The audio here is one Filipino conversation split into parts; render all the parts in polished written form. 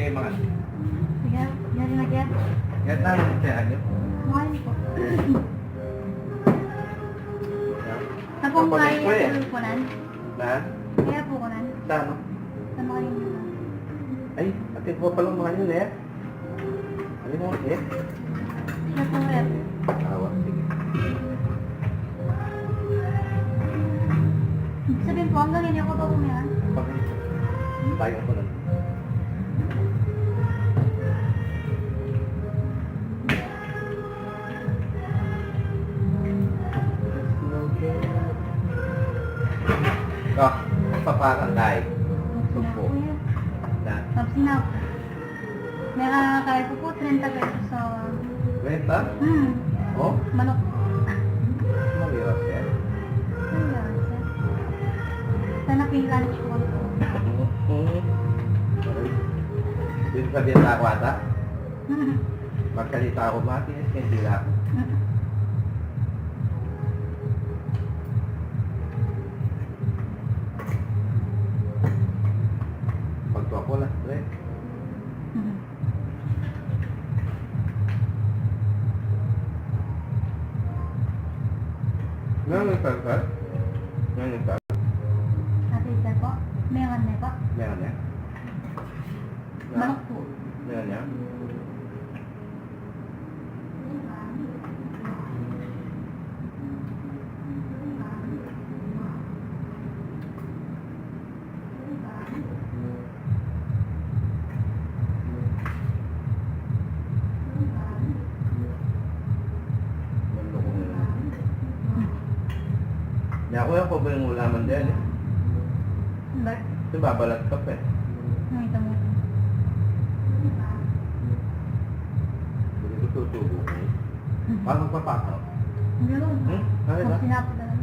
kayo mga. Sige, yan na yan. Yan lang yung tirahan nyo. Kumain po. Tapos Kapatid ko eh. kaya po kunan. Lahat? Kaya po kunan. Saan? Sa mga yun na. Ay, atid mo palang mga yun eh. Ano mo eh? Siya po rep. Awa, sige. Sabihin po, hanggang hindi ako pa pumihan. Tayo ko lang. Paparang tayo. Sumpo. Na? Sinap. May kakakaya po po, 30 pesos sa... Renta? Oh? Manok. Mahirap yan. Ayan, sir. Sana po yung lunch ko po. Dito sabihin na ako ata. Magkalita ako matinis, hindi lang. Pagtuwa ko lang, Dre. Meron yung salsal? Meron yung salsal? Ate Isel po, meron na po. Meron yan? Manok po. Meron yan? Ako yung po ba yung ulaman din eh? Bakit? Kasi babalat ka pa eh. Nakita mo. Hindi ko tutubo ko eh. Paano magpapakaw? Meron. Kaya ba? Sinapo na lang.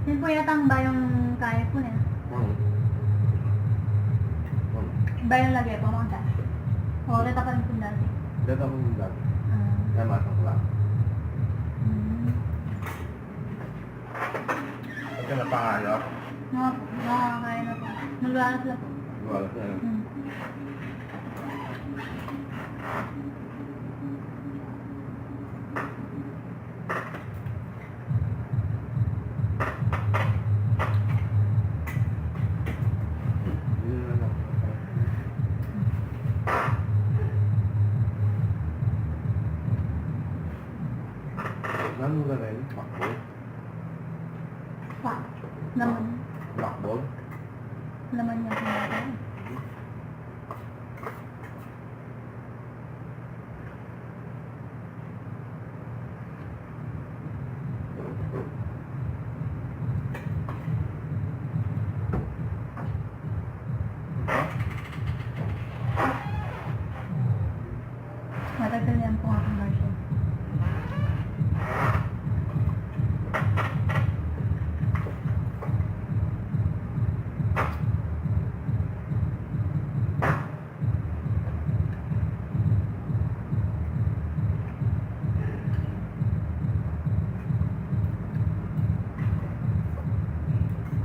Yan po yata ang bayong kaya po niya. Bayong lagi po mga dati. O, reta pa rin po dati. Dito ako yung dati. Kaya matang lang. Pagka napangayok, Nakakaya na po. Naglalas lang po. wala siya. Ano ba rin? Makbol? Pa. Laman. Makbol? Laman niya po natin. Matagal yan po ang commercial.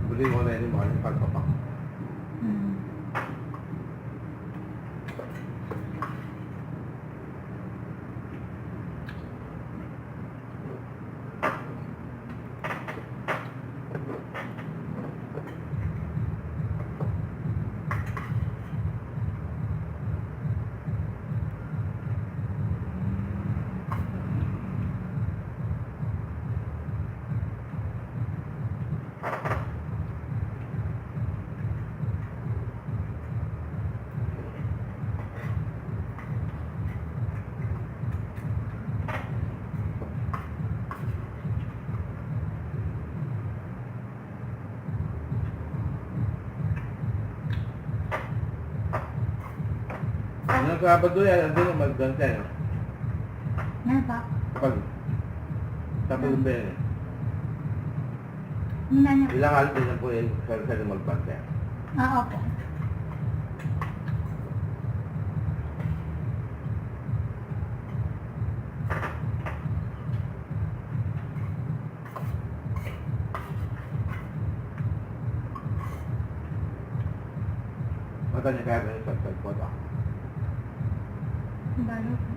Buli ko na yun yung mga pagpapak. Nung Sabado yan, andun ang magdante, no? Yan pa. Kapag Sabado ba yan eh? Hindi niya. Ilang alit din po yung sa magbante. Opo. Katanya kaya ganun sa cellphone ah. Balo po.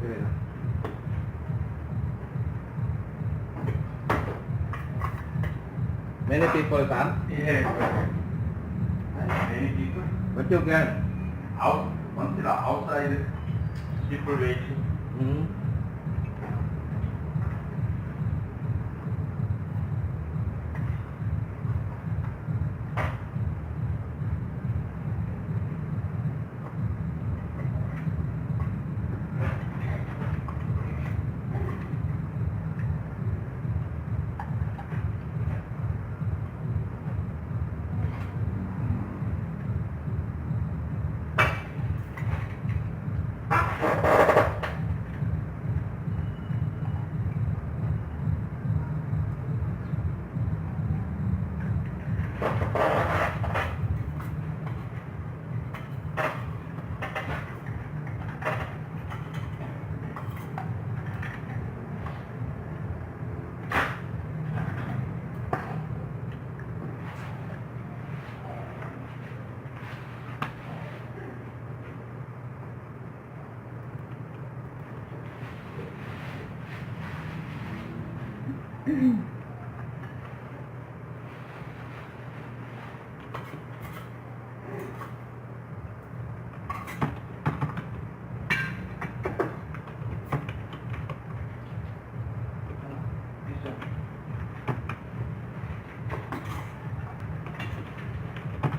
Ganun ah. Many people come? Yeah. Many people. What you get? Once outside, people waiting. Hmm.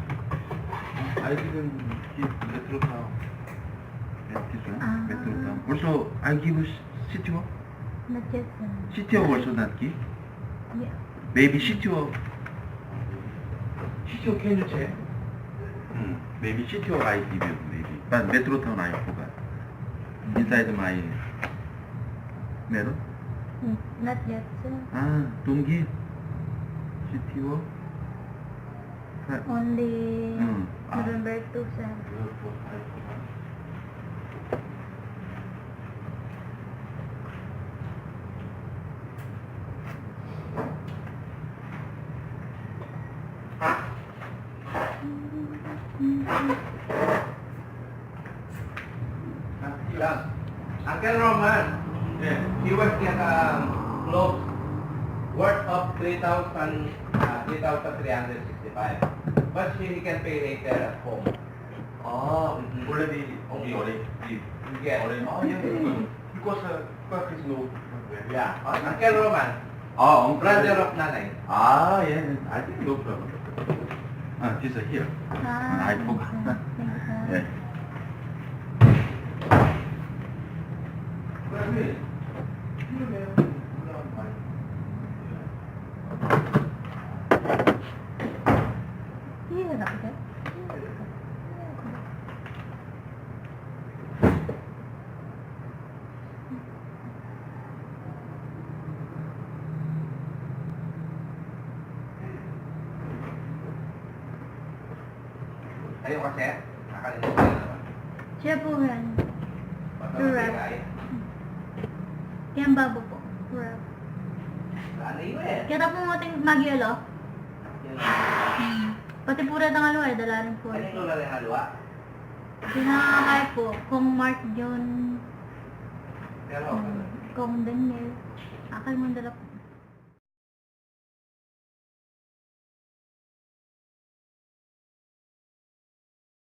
I didn't give metro town. This one, Ah. metro town. Also, I give city walk. Not yet, sir. City walk also not give. Yeah. Maybe city walk. City walk can you check? Maybe city walk I give you maybe. But metro town I forgot. Inside my mirror. Not yet, sir. Ah, don't give. City walk. Only Ah. November 2, sir. Uncle Roman, Yeah. he was get clothes worth of 3,365. But he can pay later at home. Ah, already give. Yes. Already. Oh, yeah, good. Because back is no. Yeah. Uncle Roman, Ah, brother of Nanay. Ah, yeah. I think no problem. Ah, this is here. Ah, I forgot. sir. Thank you, sir. Yeah. Hirap ka. Ayun kasi, nakalimutan na naman. Siya po yan. Matawag Correct. ay. Yan babo po. Correct. Ano yun eh? Kita po mo ating magyelo. Pati pura ng halwa, dala rin po. Ano yung lula ng halwa? Pinakakay po, kung Mark John, Pero, kung Daniel. Akal mo dala po.